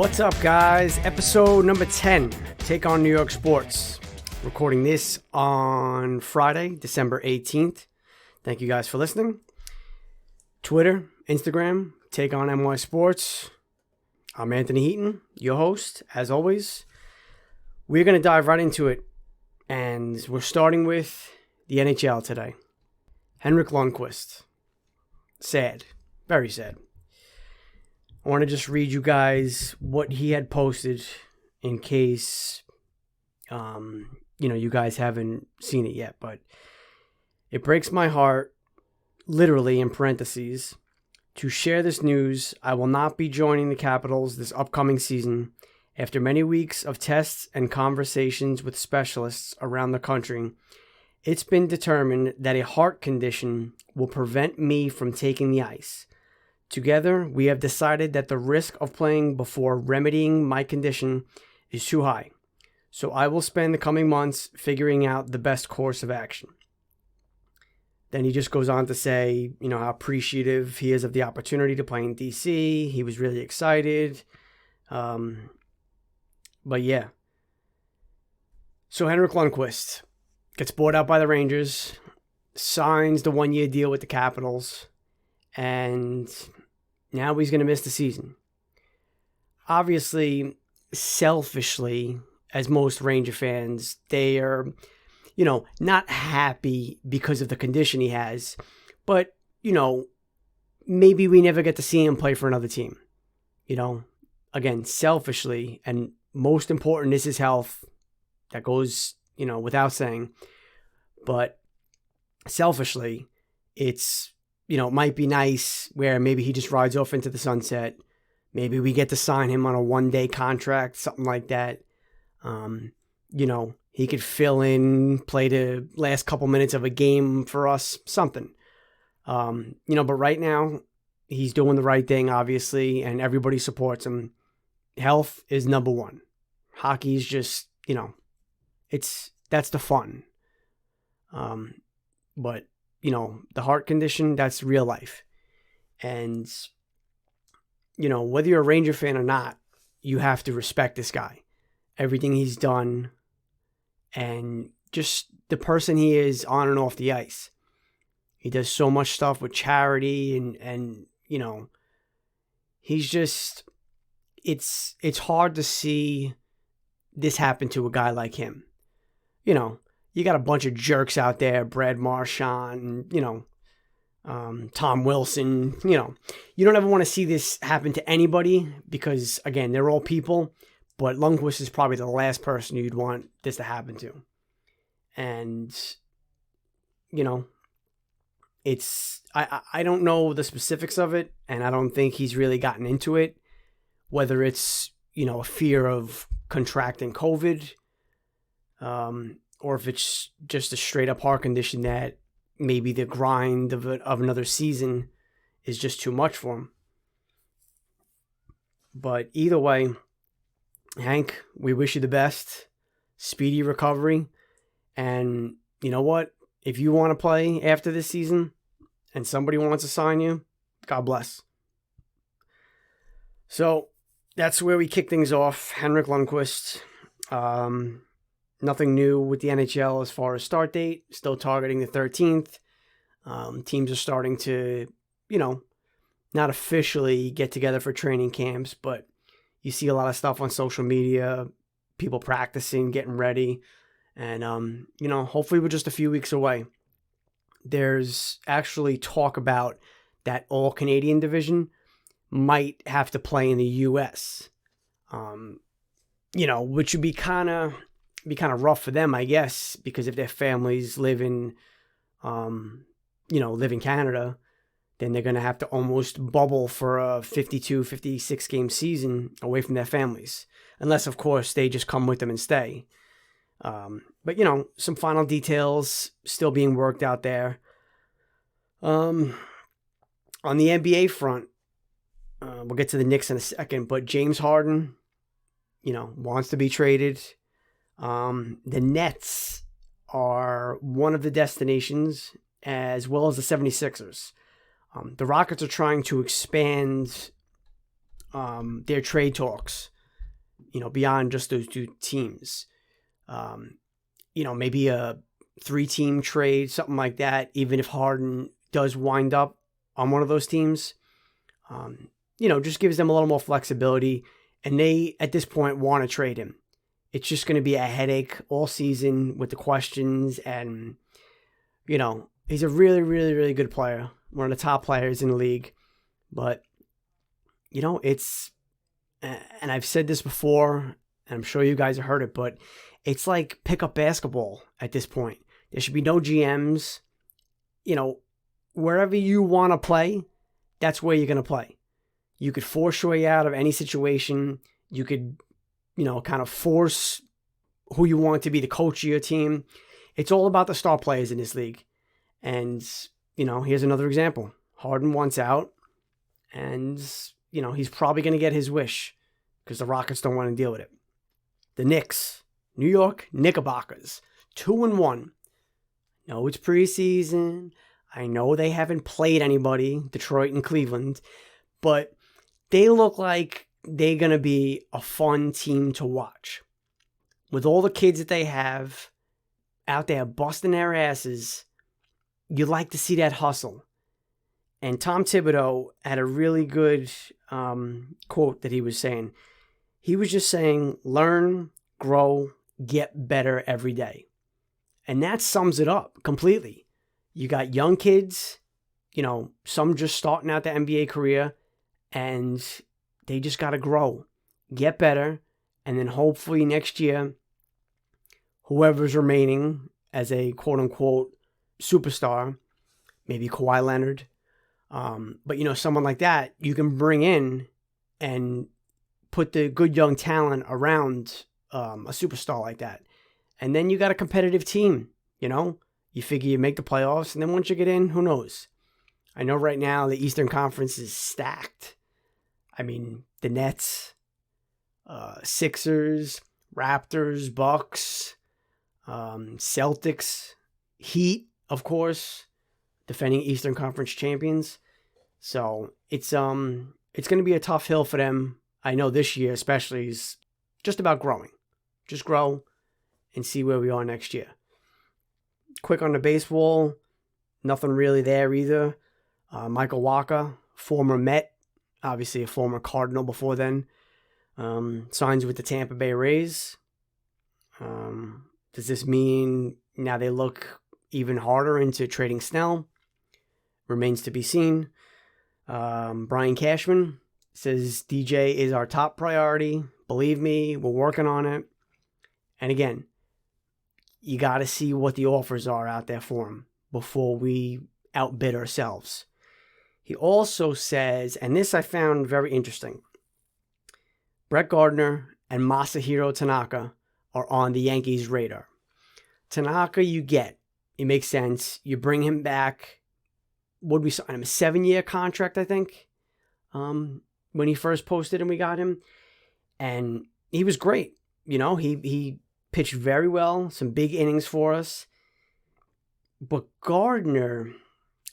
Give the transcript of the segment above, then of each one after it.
What's up, guys? Episode number 10, Take on New York Sports. Recording this on Friday, December 18th. Thank you guys for listening. Twitter, Instagram, Take on NY Sports. I'm Anthony Heaton, your host, as always. We're going to dive right into it, and we're starting with the NHL today. Henrik Lundqvist. Sad. Very sad. I want to just read you guys what he had posted in case, you guys haven't seen it yet. But it breaks my heart, literally in parentheses, to share this news. I will not be joining the Capitals this upcoming season. After many weeks of tests and conversations with specialists around the country, it's been determined that a heart condition will prevent me from taking the ice. Together, we have decided that the risk of playing before remedying my condition is too high. So I will spend the coming months figuring out the best course of action. Then he just goes on to say, how appreciative he is of the opportunity to play in DC. He was really excited. But yeah. So Henrik Lundqvist gets bought out by the Rangers, signs the 1-year deal with the Capitals, and now he's going to miss the season. Obviously, selfishly, as most Ranger fans, they are, not happy because of the condition he has. But, maybe we never get to see him play for another team. Again, selfishly, and most important is his health. That goes, without saying. But selfishly, it's, it might be nice where maybe he just rides off into the sunset. Maybe we get to sign him on a 1-day contract, something like that. He could fill in, play the last couple minutes of a game for us, something. But right now, he's doing the right thing, obviously, and everybody supports him. Health is number one. Hockey is just, that's the fun. But the heart condition, that's real life. And, whether you're a Ranger fan or not, you have to respect this guy. Everything he's done and just the person he is on and off the ice. He does so much stuff with charity and he's just, it's hard to see this happen to a guy like him. You got a bunch of jerks out there, Brad Marchand, Tom Wilson, You don't ever want to see this happen to anybody because, again, they're all people, but Lundqvist is probably the last person you'd want this to happen to. And, it's, I don't know the specifics of it, and I don't think he's really gotten into it, whether it's, a fear of contracting COVID, or if it's just a straight up heart condition that maybe the grind of another season is just too much for him. But either way, Hank, we wish you the best, speedy recovery, and you know what? If you want to play after this season and somebody wants to sign you, God bless. So that's where we kick things off. Henrik Lundqvist. Nothing new with the NHL as far as start date. Still targeting the 13th. Teams are starting to, not officially get together for training camps, but you see a lot of stuff on social media, people practicing, getting ready. And, hopefully we're just a few weeks away. There's actually talk about that all-Canadian division might have to play in the U.S., which would be kind of rough for them, I guess, because if their families live in Canada, then they're going to have to almost bubble for a 52, 56 game season away from their families. Unless, of course, they just come with them and stay. But, some final details still being worked out there. On the NBA front, we'll get to the Knicks in a second, but James Harden, wants to be traded. The Nets are one of the destinations, as well as the 76ers. The Rockets are trying to expand their trade talks, beyond just those two teams. Maybe a 3-team trade, something like that, even if Harden does wind up on one of those teams. Just gives them a little more flexibility, and they, at this point, want to trade him. It's just going to be a headache all season with the questions, and, he's a really, really, really good player. One of the top players in the league, but, it's, and I've said this before, and I'm sure you guys have heard it, but it's like pickup basketball at this point. There should be no GMs. Wherever you want to play, that's where you're going to play. You could force your way out of any situation. You could, kind of force who you want to be the coach of your team. It's all about the star players in this league. And, here's another example. Harden wants out, and, he's probably going to get his wish because the Rockets don't want to deal with it. The Knicks, New York Knickerbockers, 2-1. No, it's preseason. I know they haven't played anybody, Detroit and Cleveland, but they look like they're going to be a fun team to watch. With all the kids that they have out there busting their asses, you like to see that hustle. And Tom Thibodeau had a really good quote that he was saying. He was just saying, learn, grow, get better every day. And that sums it up completely. You got young kids, some just starting out the NBA career, and they just got to grow, get better, and then hopefully next year, whoever's remaining as a quote-unquote superstar, maybe Kawhi Leonard, but someone like that, you can bring in and put the good young talent around a superstar like that. And then you got a competitive team, You figure you make the playoffs, and then once you get in, who knows? I know right now the Eastern Conference is stacked. I mean, the Nets, Sixers, Raptors, Bucks, Celtics, Heat, of course, defending Eastern Conference champions. So it's going to be a tough hill for them. I know this year especially is just about growing. Just grow and see where we are next year. Quick on the baseball, nothing really there either. Michael Wacha, former Met, obviously a former Cardinal before then, signs with the Tampa Bay Rays. Does this mean now they look even harder into trading Snell? Remains to be seen. Brian Cashman says DJ is our top priority. Believe me, we're working on it. And again, you got to see what the offers are out there for him before we outbid ourselves. He also says, and this I found very interesting, Brett Gardner and Masahiro Tanaka are on the Yankees' radar. Tanaka, it makes sense. You bring him back. Would we sign him? A 7-year contract, I think, when he first posted and we got him. And he was great. He pitched very well, some big innings for us. But Gardner,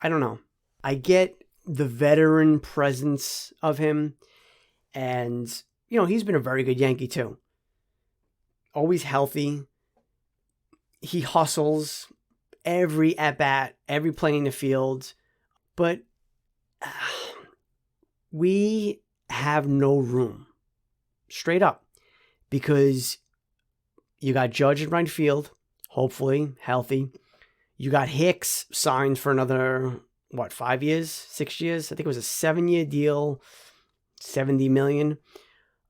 I don't know. I get the veteran presence of him. And, he's been a very good Yankee too. Always healthy. He hustles every at-bat, every play in the field. But we have no room. Straight up. Because you got Judge in right field, hopefully healthy. You got Hicks signed for another, 5 years, 6 years? I think it was a 7-year deal, $70 million.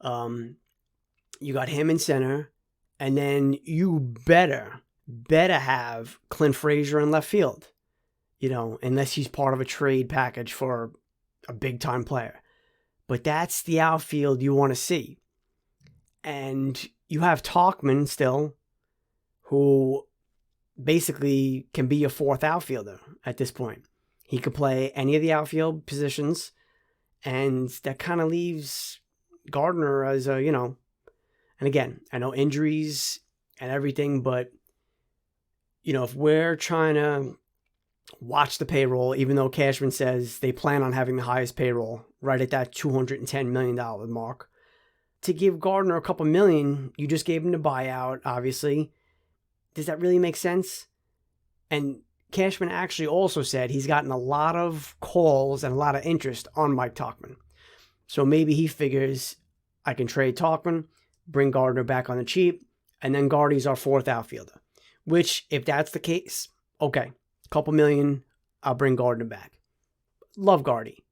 You got him in center. And then you better have Clint Frazier in left field. Unless he's part of a trade package for a big-time player. But that's the outfield you want to see. And you have Talkman still, who basically can be your fourth outfielder at this point. He could play any of the outfield positions, and that kind of leaves Gardner as a, and again, I know injuries and everything, but, if we're trying to watch the payroll, even though Cashman says they plan on having the highest payroll, right at that $210 million mark. To give Gardner a couple million, you just gave him the buyout, obviously. Does that really make sense? And Cashman actually also said he's gotten a lot of calls and a lot of interest on Mike Tauchman. So maybe he figures I can trade Tauchman, bring Gardner back on the cheap, and then Gardy's our fourth outfielder. Which, if that's the case, okay, a couple million, I'll bring Gardner back. Love Gardy.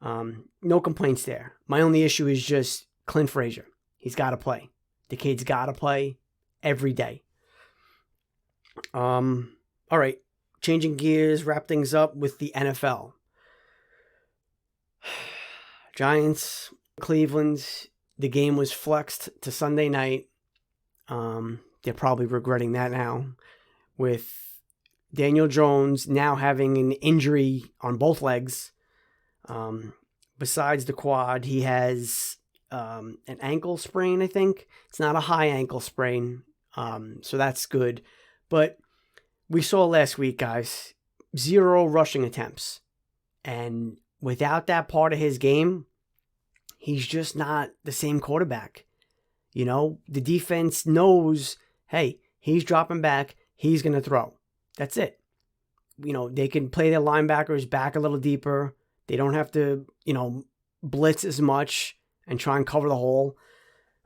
No complaints there. My only issue is just Clint Frazier. He's got to play. The kid's got to play every day. All right, changing gears, wrap things up with the NFL. Giants, Cleveland, the game was flexed to Sunday night. They're probably regretting that now, with Daniel Jones now having an injury on both legs. Besides the quad, he has an ankle sprain, I think. It's not a high ankle sprain, so that's good. But we saw last week, guys, 0 rushing attempts. And without that part of his game, he's just not the same quarterback. You know, the defense knows, hey, he's dropping back, he's going to throw. That's it. You know, they can play their linebackers back a little deeper. They don't have to, blitz as much and try and cover the hole.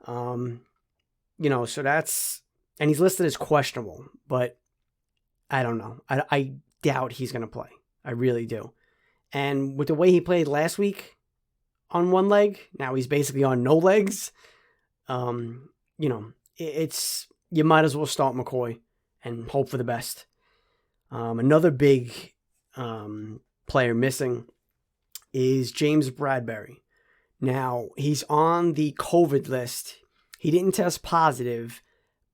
So that's, and he's listed as questionable, but I don't know. I doubt he's going to play. I really do. And with the way he played last week on one leg, now he's basically on no legs. It's, you might as well start McCoy and hope for the best. Another big player missing is James Bradbury. Now, he's on the COVID list. He didn't test positive,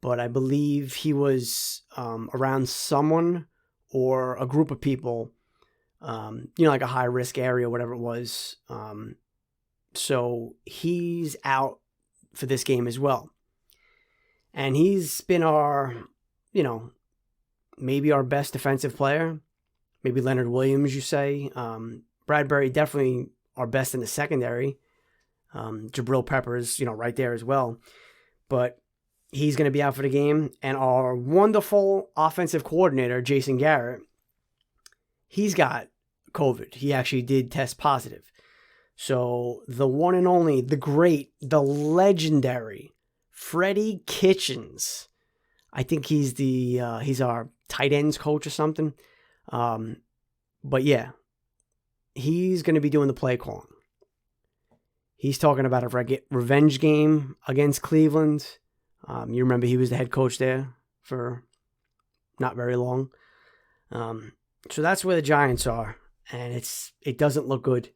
but I believe he was around someone or a group of people, like a high-risk area, whatever it was. So he's out for this game as well. And he's been our, maybe our best defensive player. Maybe Leonard Williams, you say. Bradbury, definitely our best in the secondary. Jabril Peppers, right there as well. But he's going to be out for the game. And our wonderful offensive coordinator, Jason Garrett, he's got COVID. He actually did test positive. So the one and only, the great, the legendary Freddie Kitchens. I think he's he's our tight ends coach or something. But yeah, he's going to be doing the play calling. He's talking about a revenge game against Cleveland. You remember he was the head coach there for not very long. So that's where the Giants are, and it doesn't look good.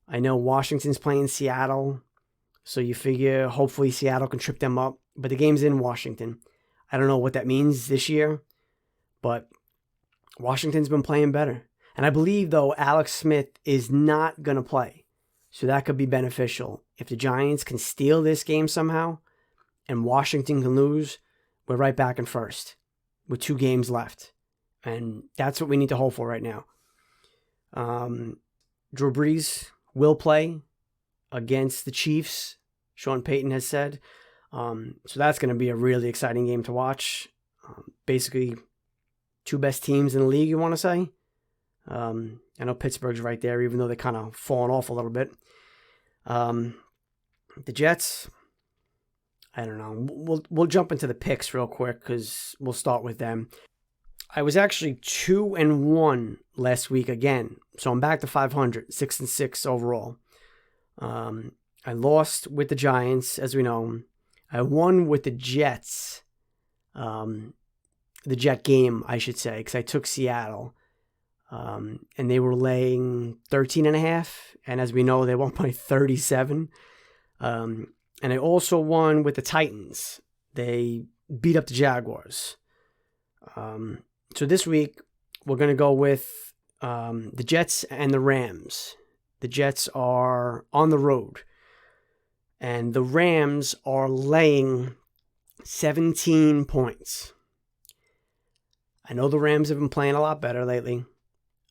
I know Washington's playing Seattle, so you figure hopefully Seattle can trip them up. But the game's in Washington. I don't know what that means this year, but Washington's been playing better. And I believe, though, Alex Smith is not going to play. So that could be beneficial. If the Giants can steal this game somehow and Washington can lose, we're right back in first with 2 games left. And that's what we need to hope for right now. Drew Brees will play against the Chiefs, Sean Payton has said. So that's going to be a really exciting game to watch. Basically, 2 best teams in the league, you want to say? I know Pittsburgh's right there, even though they're kind of falling off a little bit. The Jets, I don't know. We'll jump into the picks real quick because we'll start with them. I was actually 2-1 last week again, so I'm back to 500, 6-6 overall. I lost with the Giants, as we know. I won with the Jets, the Jet game, I should say, because I took Seattle. And they were laying 13.5, and as we know, they won by 37. And I also won with the Titans. They beat up the Jaguars. So this week, we're going to go with the Jets and the Rams. The Jets are on the road, and the Rams are laying 17 points. I know the Rams have been playing a lot better lately.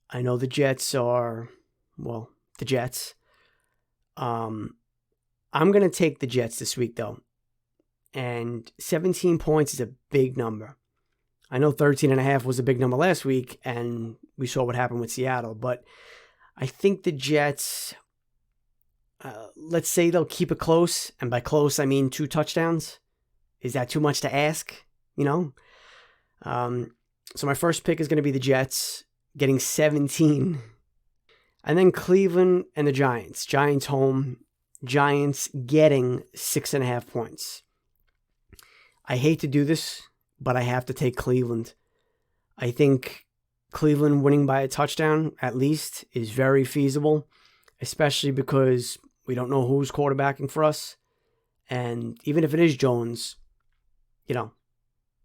I know the Jets are, well, the Jets. I'm going to take the Jets this week, though. And 17 points is a big number. I know 13.5 was a big number last week, and we saw what happened with Seattle. But I think the Jets, let's say they'll keep it close. And by close, I mean 2 touchdowns. Is that too much to ask? So my first pick is going to be the Jets, getting 17. And then Cleveland and the Giants. Giants home. Giants getting 6.5 points. I hate to do this, but I have to take Cleveland. I think Cleveland winning by a touchdown, at least, is very feasible, especially because we don't know who's quarterbacking for us. And even if it is Jones,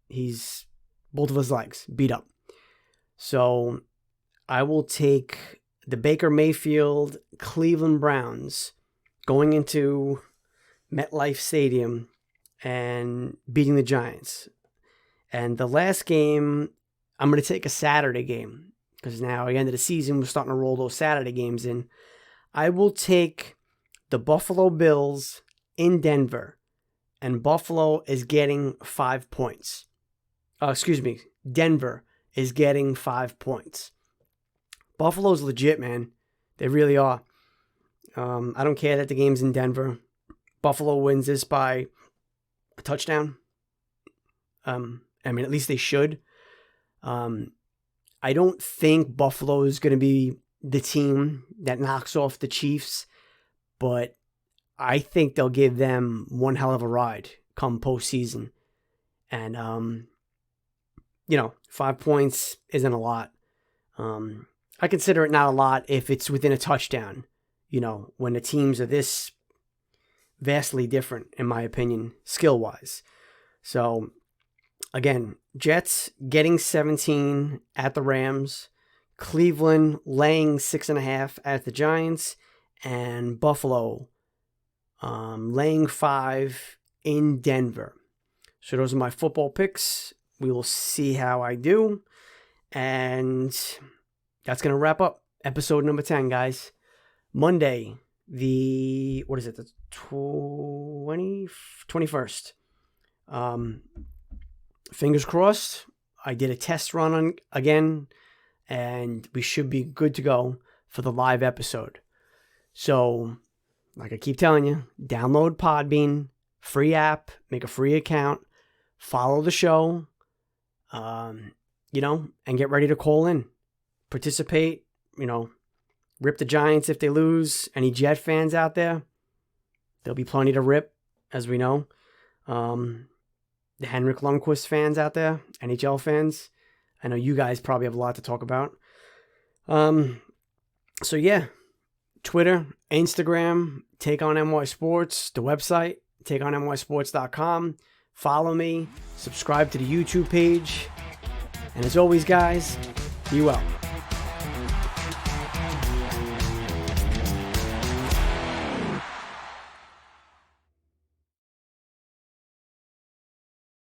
he's both of his legs beat up. So I will take the Baker Mayfield Cleveland Browns going into MetLife Stadium and beating the Giants. And the last game, I'm going to take a Saturday game because now at the end of the season, we're starting to roll those Saturday games in. I will take the Buffalo Bills in Denver, and Buffalo is getting 5 points. Denver is getting 5 points. Buffalo's legit, man. They really are. I don't care that the game's in Denver. Buffalo wins this by a touchdown. At least they should. I don't think Buffalo is going to be the team that knocks off the Chiefs, but I think they'll give them one hell of a ride come postseason. And, 5 points isn't a lot. I consider it not a lot if it's within a touchdown, when the teams are this vastly different, in my opinion, skill-wise. So, again, Jets getting 17 at the Rams, Cleveland laying 6.5 at the Giants, and Buffalo laying 5 in Denver. So those are my football picks. We will see how I do. And that's going to wrap up episode number 10, guys. Monday, the 21st. Fingers crossed. I did a test run again, and we should be good to go for the live episode. So, like I keep telling you, download Podbean, free app, make a free account, follow the show, and get ready to call in, participate, rip the Giants if they lose. Any Jet fans out there, there'll be plenty to rip, as we know. The Henrik Lundqvist fans out there, NHL fans, I know you guys probably have a lot to talk about. So yeah, Twitter, Instagram, Take On NY Sports, the website, takeonnysports.com. Follow me, subscribe to the YouTube page. And as always, guys, be well.